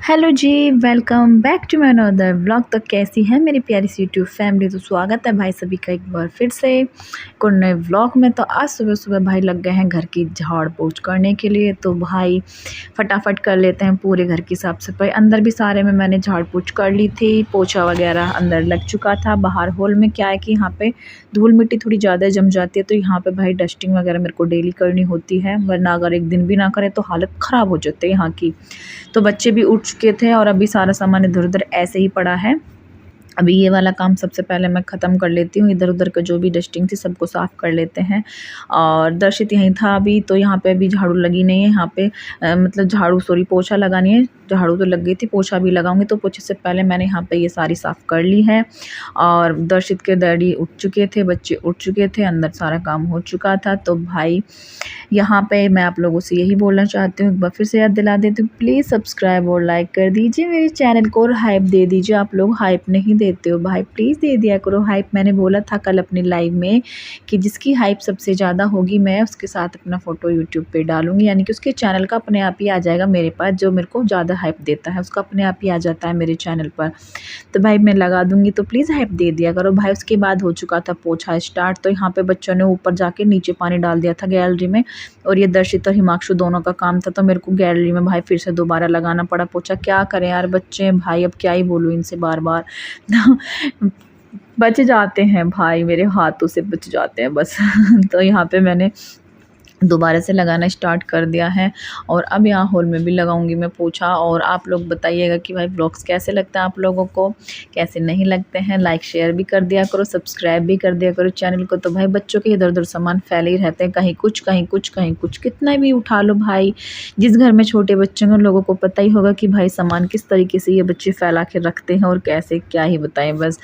Hello ji, welcome back to my another vlog. तो कैसी है मेरी प्यारी सी यूट्यूब फैमिली। तो स्वागत है भाई सभी का एक बार फिर से एक और नए व्लॉग में। तो आज सुबह सुबह भाई लग गए हैं घर की झाड़ पोंछ करने के लिए। तो भाई फटाफट कर लेते हैं पूरे घर की साफ़ सफाई। अंदर भी सारे में मैंने झाड़ पोंछ कर ली थी, पोछा वगैरह अंदर लग चुका था। बाहर हॉल में क्या है कि यहाँ पे धूल मिट्टी थोड़ी ज़्यादा जम जाती है, तो यहाँ पे भाई डस्टिंग वगैरह मेरे को डेली करनी होती है, वरना अगर एक दिन भी ना करें तो हालत ख़राब हो जाती है यहाँ की। तो बच्चे भी उठ चुके थे और अभी सारा सामान इधर-उधर ऐसे ही पड़ा है। अभी ये वाला काम सबसे पहले मैं ख़त्म कर लेती हूँ। इधर-उधर का जो भी डस्टिंग थी सबको साफ़ कर लेते हैं। और दर्शित यहीं था अभी, तो यहाँ पे अभी झाड़ू लगी नहीं है। यहाँ पे मतलब झाड़ू सॉरी पोछा लगानी है। झाड़ू तो लग गई थी, पोछा भी लगाऊंगी। तो पोछे से पहले मैंने यहाँ पे ये सारी साफ़ कर ली है। और दर्शित के डैडी उठ चुके थे, बच्चे उठ चुके थे, अंदर सारा काम हो चुका था। तो भाई यहाँ पे मैं आप लोगों से यही बोलना चाहती हूँ, एक बार फिर से याद दिला देती हूँ, प्लीज़ सब्सक्राइब और लाइक कर दीजिए मेरे चैनल को और हाइप दे दीजिए। आप लोग हाइप नहीं देते हो भाई, प्लीज़ दे दिया करो हाइप। मैंने बोला था कल अपनी लाइव में कि जिसकी हाइप सबसे ज़्यादा होगी मैं उसके साथ अपना फ़ोटो यूट्यूब पे डालूँगी, यानी कि उसके चैनल का अपने आप ही आ जाएगा मेरे पास। जो मेरे को ज़्यादा हाइप देता है उसका अपने आप ही आ जाता है मेरे चैनल पर। तो भाई मैं लगा दूँगी, तो प्लीज़ हाइप दे दिया करो भाई। उसके बाद हो चुका था पोछा स्टार्ट। तो यहाँ पे बच्चों ने ऊपर जाके नीचे पानी डाल दिया था गैलरी में, और ये दर्शित और हिमांशु दोनों का काम था। तो मेरे को गैलरी में भाई फिर से दोबारा लगाना पड़ा पोछा। क्या करें यार, बच्चे हैं भाई, अब क्या ही बोलूँ इनसे बार बार। बच जाते हैं भाई, मेरे हाथों से बच जाते हैं बस। तो यहाँ पे मैंने दोबारा से लगाना स्टार्ट कर दिया है, और अब यहाँ हॉल में भी लगाऊंगी मैं पोछा। और आप लोग बताइएगा कि भाई ब्लॉग्स कैसे लगते हैं आप लोगों को, कैसे नहीं लगते हैं। लाइक शेयर भी कर दिया करो, सब्सक्राइब भी कर दिया करो चैनल को। तो भाई बच्चों के इधर उधर सामान फैले ही रहते हैं, कहीं कुछ कहीं कुछ कहीं कुछ, कितना भी उठा लो भाई। जिस घर में छोटे बच्चे हैं उन लोगों को पता ही होगा कि भाई सामान किस तरीके से ये बच्चे फैला के रखते हैं, और कैसे क्या ही बताएं बस।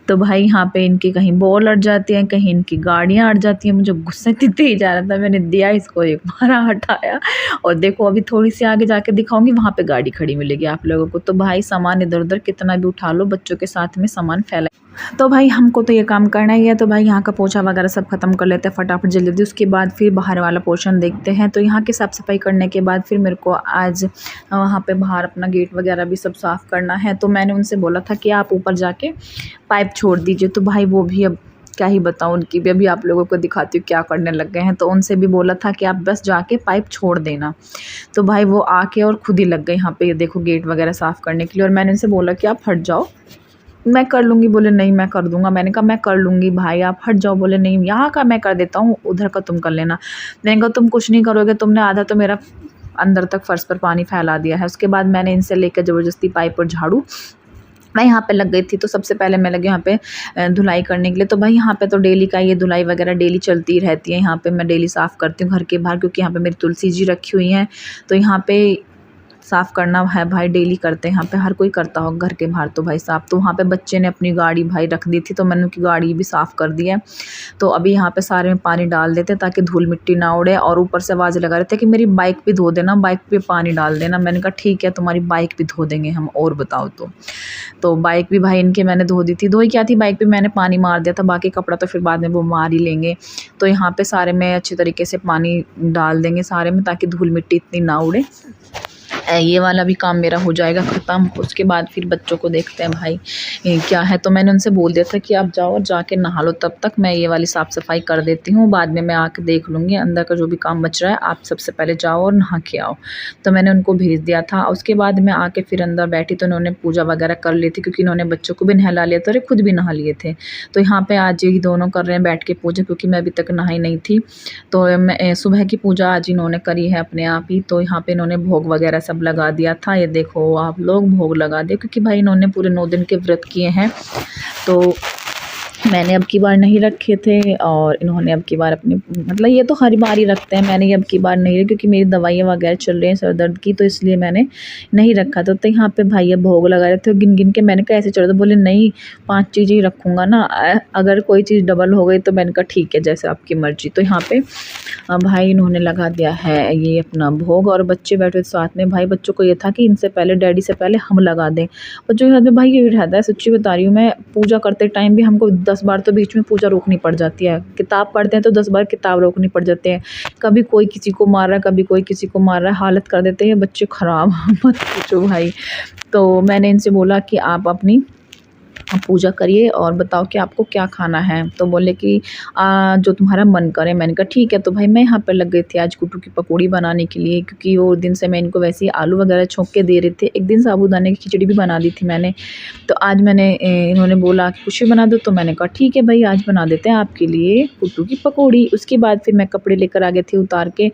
तो भाई यहाँ पे इनकी कहीं बॉल अट जाती हैं, कहीं इनकी गाड़ियाँ अट जाती हैं। मुझे गुस्सा इतने ही जा रहा था, मैंने दिया इसको एक बार हटाया, और देखो अभी थोड़ी सी आगे जाके दिखाऊंगी, वहाँ पे गाड़ी खड़ी मिलेगी आप लोगों को। तो भाई सामान इधर उधर कितना भी उठा लो, बच्चों के साथ में सामान फैला। तो भाई हमको तो ये काम करना ही है। तो भाई यहाँ का पोछा वगैरह सब खत्म कर लेते हैं फटाफट जल्दी जल्दी। उसके बाद फिर बाहर वाला पोर्शन देखते हैं। तो यहाँ की साफ़ सफाई करने के बाद फिर मेरे को आज वहाँ पे बाहर अपना गेट वगैरह भी सब साफ़ करना है। तो मैंने उनसे बोला था कि आप ऊपर जाके पाइप छोड़ दीजिए। तो भाई वो भी अब क्या ही बताऊँ, उनकी भी अभी आप लोगों को दिखाती हूँ क्या करने लग गए हैं। तो उनसे भी बोला था कि आप बस जाके पाइप छोड़ देना। तो भाई वो आके और खुद ही लग गए यहाँ पे, ये देखो गेट वगैरह साफ़ करने के लिए। और मैंने उनसे बोला कि आप हट जाओ, मैं कर लूँगी। बोले नहीं मैं कर दूँगा। मैंने कहा मैं कर लूँगी भाई, आप हट जाओ। बोले नहीं, यहाँ का मैं कर देता हूँ, उधर का तुम कर लेना। मैंने कहा तुम कुछ नहीं करोगे, तुमने आधा तो मेरा अंदर तक फर्श पर पानी फैला दिया है। उसके बाद मैंने इनसे लेकर ज़बरदस्ती पाइप और झाड़ू मैं यहाँ पे लग गई थी। तो सबसे पहले मैं लगी यहाँ पे धुलाई करने के लिए। तो भाई यहाँ पे तो डेली का ये धुलाई वगैरह डेली चलती रहती है। यहाँ पे मैं डेली साफ़ करती हूँ घर के बाहर, क्योंकि यहाँ पे मेरी तुलसी जी रखी हुई हैं। तो यहाँ पे साफ़ करना है भाई, डेली करते हैं यहाँ पे, हर कोई करता हो घर के बाहर तो भाई साफ़। तो वहाँ पे बच्चे ने अपनी गाड़ी भाई रख दी थी, तो मैंने उनकी गाड़ी भी साफ़ कर दी है। तो अभी यहाँ पे सारे में पानी डाल देते ताकि धूल मिट्टी ना उड़े। और ऊपर से आवाज़ लगा रहे थे कि मेरी बाइक भी धो देना, बाइक पे पानी डाल देना। मैंने कहा ठीक है, तुम्हारी बाइक भी धो देंगे हम, और बताओ। तो बाइक भी भाई इनके मैंने धो दी थी। धोई क्या थी, बाइक पे मैंने पानी मार दिया था, बाकी कपड़ा तो फिर बाद में वो मार ही लेंगे। तो यहाँ पे सारे में अच्छे तरीके से पानी डाल देंगे सारे में, ताकि धूल मिट्टी इतनी ना उड़े। ये वाला भी काम मेरा हो जाएगा ख़त्म। उसके बाद फिर बच्चों को देखते हैं भाई क्या है। तो मैंने उनसे बोल दिया था कि आप जाओ और जाके नहा लो, तब तक मैं ये वाली साफ़ सफाई कर देती हूँ, बाद में मैं आके देख लूँगी। अंदर का जो भी काम बच रहा है आप सबसे पहले जाओ और नहा के आओ। तो मैंने उनको भेज दिया था। उसके बाद मैं आके फिर अंदर बैठी, तो उन्होंने पूजा वगैरह कर ली थी, क्योंकि इन्होंने बच्चों को भी नहला लिया था और खुद भी नहा लिए थे। तो यहाँ पर आज ये दोनों कर रहे हैं बैठ के पूजा, क्योंकि मैं अभी तक नहाई नहीं थी। तो मैं सुबह की पूजा आज इन्होंने करी है अपने आप ही। तो यहाँ पर इन्होंने भोग वगैरह सब लगा दिया था। ये देखो आप लोग भोग लगा दे, क्योंकि भाई इन्होंने पूरे 9 दिन के व्रत किए हैं। तो मैंने अब की बार नहीं रखे थे, और इन्होंने अब की बार अपनी मतलब ये तो हर बार ही रखते हैं, मैंने ये अब की बार नहीं रखी, क्योंकि मेरी दवाइयाँ वगैरह चल रही हैं सर दर्द की, तो इसलिए मैंने नहीं रखा था। तो यहाँ पे भाई ये भोग लगा रहे थे गिन गिन के। मैंने कहा ऐसे चलो, तो बोले नहीं 5 चीज़ें ही रखूँगा ना, अगर कोई चीज़ डबल हो गई तो मैंने कहा ठीक है जैसे आपकी मर्जी। तो यहाँ पे भाई इन्होंने लगा दिया है ये अपना भोग, और बच्चे बैठे साथ में। भाई बच्चों को ये था कि इनसे पहले डैडी से पहले हम लगा दें। बच्चों के साथ में भाई ये रहता है, सच्ची बता रही हूँ मैं, पूजा करते टाइम भी हमको 10 बार तो बीच में पूजा रोकनी पड़ जाती है। किताब पढ़ते हैं तो 10 बार किताब रोकनी पड़ जाती है। कभी कोई किसी को मार रहा है, कभी कोई किसी को मार रहा है, हालत कर देते हैं ये बच्चे ख़राब मत पूछो भाई। तो मैंने इनसे बोला कि आप अपनी पूजा करिए और बताओ कि आपको क्या खाना है। तो बोले कि जो तुम्हारा मन करे। मैंने कहा ठीक है। तो भाई मैं यहाँ पर लग गई थी आज कुट्टू की पकौड़ी बनाने के लिए, क्योंकि वो दिन से मैं इनको वैसे ही आलू वगैरह छोंक के दे रहे थे। एक दिन साबूदाने की खिचड़ी भी बना दी थी मैंने। तो आज इन्होंने बोला कि कुछ भी बना दो, तो मैंने कहा ठीक है भाई, आज बना देते हैं आपके लिए कुट्टू की पकौड़ी। उसके बाद फिर मैं कपड़े लेकर आ गई थी उतार के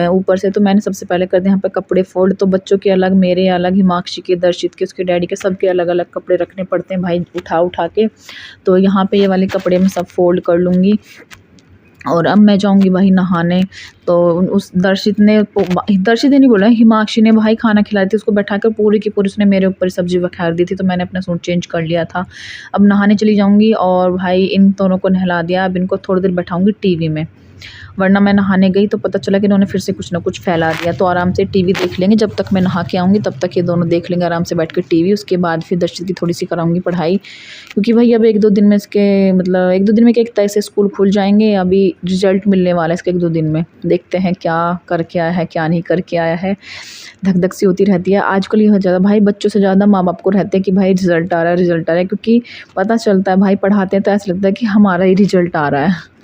ऊपर से। तो मैंने सबसे पहले कर दिया यहाँ पर कपड़े फोल्ड। तो बच्चों के अलग, मेरे अलग, हिमाक्षी के, दर्शित के, उसके डैडी के, सबके अलग अलग कपड़े रखने पड़ते हैं भाई, उठा के। तो यहाँ पे ये वाले कपड़े मैं सब फोल्ड कर लूँगी और अब मैं जाऊँगी भाई नहाने। तो उस दर्शित ने नहीं बोला, हिमाक्षी ने भाई खाना खिलाई थी उसको बैठाकर, पूरी की पूरी उसने मेरे ऊपर सब्जी बखेर दी थी। तो मैंने अपना सूट चेंज कर लिया था। अब नहाने चली जाऊँगी और भाई इन दोनों को नहला दिया। अब इनको थोड़ी देर बैठाऊँगी टीवी में, वरना मैं नहाने गई तो पता चला कि इन्होंने फिर से कुछ ना कुछ फैला दिया। तो आराम से टीवी देख लेंगे, जब तक मैं नहा के आऊँगी तब तक ये दोनों देख लेंगे आराम से बैठ के टीवी। उसके बाद फिर दर्शित की थोड़ी सी कराऊंगी पढ़ाई, क्योंकि भाई अब 1-2 दिन में इसके, मतलब 1-2 दिन में एक तरह से स्कूल खुल जाएंगे। अभी रिजल्ट मिलने वाला है इसके 1-2 दिन में, देखते हैं क्या करके आया है क्या नहीं करके आया है। धक धक सी होती रहती है आजकल। यह ज़्यादा भाई बच्चों से ज़्यादा माँ बाप को रहते हैं कि भाई रिजल्ट आ रहा है, रिजल्ट आ रहा है, क्योंकि पता चलता है भाई पढ़ाते हैं तो ऐसा लगता है कि हमारा ही रिजल्ट आ रहा है।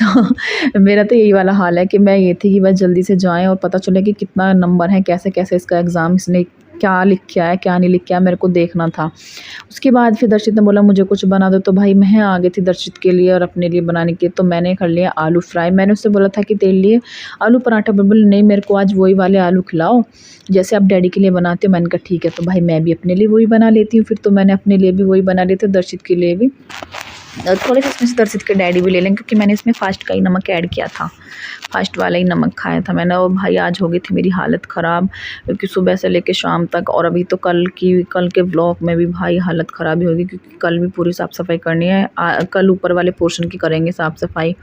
तो मेरा तो यही वाला हाल है कि मैं ये थी कि बस जल्दी से जाएँ और पता चले कि कितना नंबर है, कैसे इसका एग्ज़ाम, इसने क्या लिख के आया क्या नहीं लिख के आया, मेरे को देखना था। उसके बाद फिर दर्शित ने बोला मुझे कुछ बना दो। तो भाई मैं आ गई थी दर्शित के लिए और अपने लिए बनाने के। तो मैंने कर लिया आलू फ्राई। मैंने उससे बोला था कि तेरे लिए आलू पराठा, बिल्कुल नहीं, मेरे को आज वही वाले आलू खिलाओ जैसे आप डैडी के लिए बनाते हो। मैंने कहा ठीक है। तो भाई मैं भी अपने लिए वही बना लेती हूँ फिर। तो मैंने अपने लिए भी वही बना लिए थे, दर्शित के लिए भी थोड़े से इसमें दर्शित के डैडी भी ले लें, क्योंकि मैंने इसमें फ़ास्ट का ही नमक ऐड किया था, फ़ास्ट वाला ही नमक खाया था मैंने। और भाई आज हो गई थी मेरी हालत ख़राब, क्योंकि सुबह से लेके शाम तक। और अभी तो कल के व्लॉग में भी भाई हालत ख़राब ही होगी, क्योंकि कल भी पूरी साफ़ सफाई करनी है। कल ऊपर वाले पोर्शन की करेंगे साफ़ सफाई।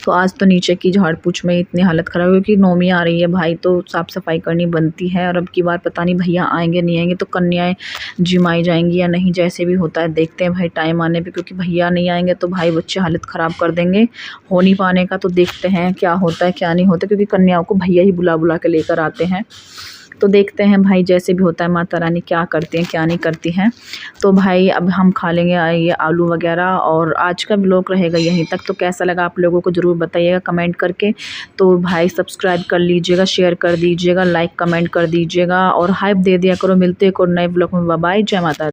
तो आज तो नीचे की झाड़ पूछ में इतनी हालत ख़राब है, क्योंकि नौमी आ रही है भाई, तो साफ़ सफाई करनी बनती है। और अब की बार पता नहीं भैया आएंगे नहीं आएंगे, तो कन्याएँ जिमाई जाएंगी या नहीं, जैसे भी होता है देखते हैं भाई टाइम आने पे। क्योंकि भैया नहीं आएंगे तो भाई बच्चे हालत ख़राब कर देंगे हो नहीं पाने का। तो देखते हैं क्या होता है क्या नहीं होता, क्योंकि कन्याओं को भैया ही बुला बुला के लेकर आते हैं। तो देखते हैं भाई जैसे भी होता है, माता रानी क्या करती हैं क्या नहीं करती हैं। तो भाई अब हम खा लेंगे ये आलू वगैरह, और आज का व्लॉग रहेगा यहीं तक। तो कैसा लगा आप लोगों को ज़रूर बताइएगा कमेंट करके। तो भाई सब्सक्राइब कर लीजिएगा, शेयर कर दीजिएगा, लाइक कमेंट कर दीजिएगा और हाइप दे दिया करो। मिलते हैं एक और नए व्लॉग में। बाय बाय, जय माता।